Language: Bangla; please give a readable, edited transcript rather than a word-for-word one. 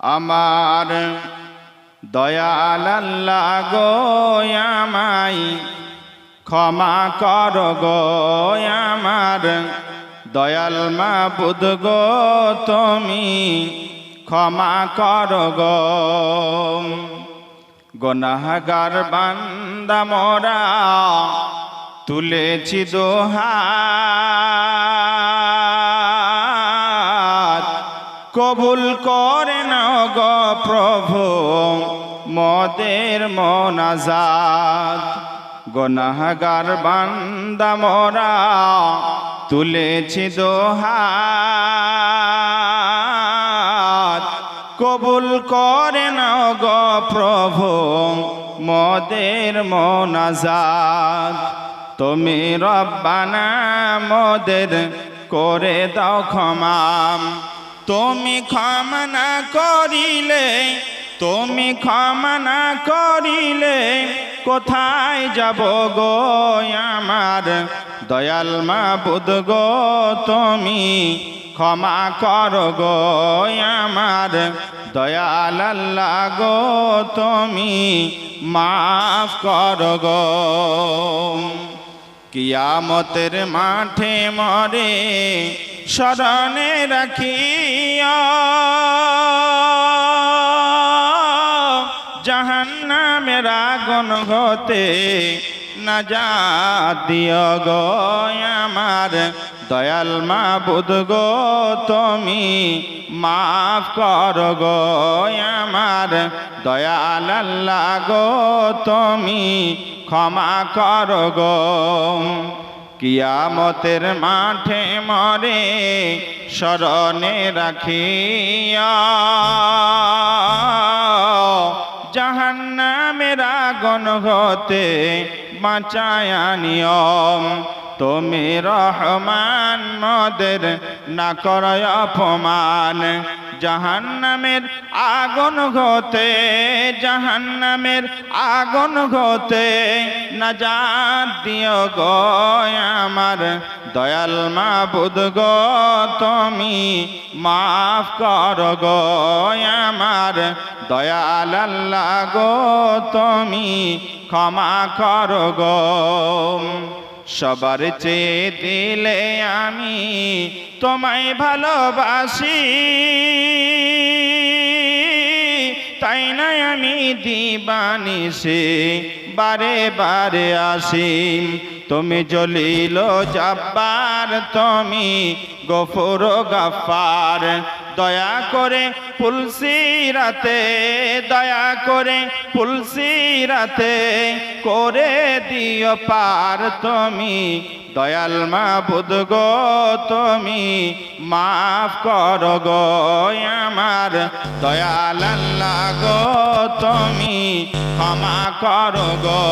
আমার দয়াল আল্লাহ গো আমায় ক্ষমা কর গো আমার দয়াল মাবুদ গো তুমি ক্ষমা কর গো। গুনাহগার বান্দা মোরা তুলেছি দোহাত, কবুল করে নাও গো প্রভু মোদের মোনাজাত। গুনাহগার বান্দা মোরা তুলেছি দোহাত, কবুল করে নাও গো প্রভু মোদের মোনাজাত। তুমি রব্বানা মোদের করে দাও ক্ষমা, তুমি ক্ষমা না করিলে, তুমি ক্ষমা না করিলে কোথায় যাব গো আমার দয়াল মাবুদ গো তুমি ক্ষমা কর গো আমার দয়াল আল্লাহ গো তুমি মাফ কর গো। কিয়ামতের মাঠে মরে স্মরণে রাখিয়া জাহান্নামের আগুন হতে নাজাত দিও গো আমার দয়াল মাবুদ গো তুমি মাফ কর গো আমার দয়াল আল্লাহ গো তুমি ক্ষমা কর গো। কিয়ামতের মাঠে মরে স্মরণে রাখিয়া জাহান্নামের আগুন হতে বাঁচায়া নিয়ম, তুমি রহমান মোদের না করো অপমান। জাহান্নামের আগুন হতে, জাহান্নামের আগুন হতে নাজাত দিও গো আমার দয়াল মাবুদ গো তুমি মাফ কর গো আমার দয়াল আল্লাহ গো তুমি ক্ষমা কর গো। সবার চেয়ে দিলে আমি তোমায় ভালোবাসি, তাই না আমি দিবানিশি বারে বারে আসি। তুমি জলিল জব্বার তুমি গফুর গফফার, দয়া করে ফুলসিরাতে, দয়া করে ফুলসিরাতে করে দিও পার তুমি দয়াল মাবুদ গো তুমি মাফ কর গো আমার দয়াল আল্লাহ গো তুমি ক্ষমা কর গো।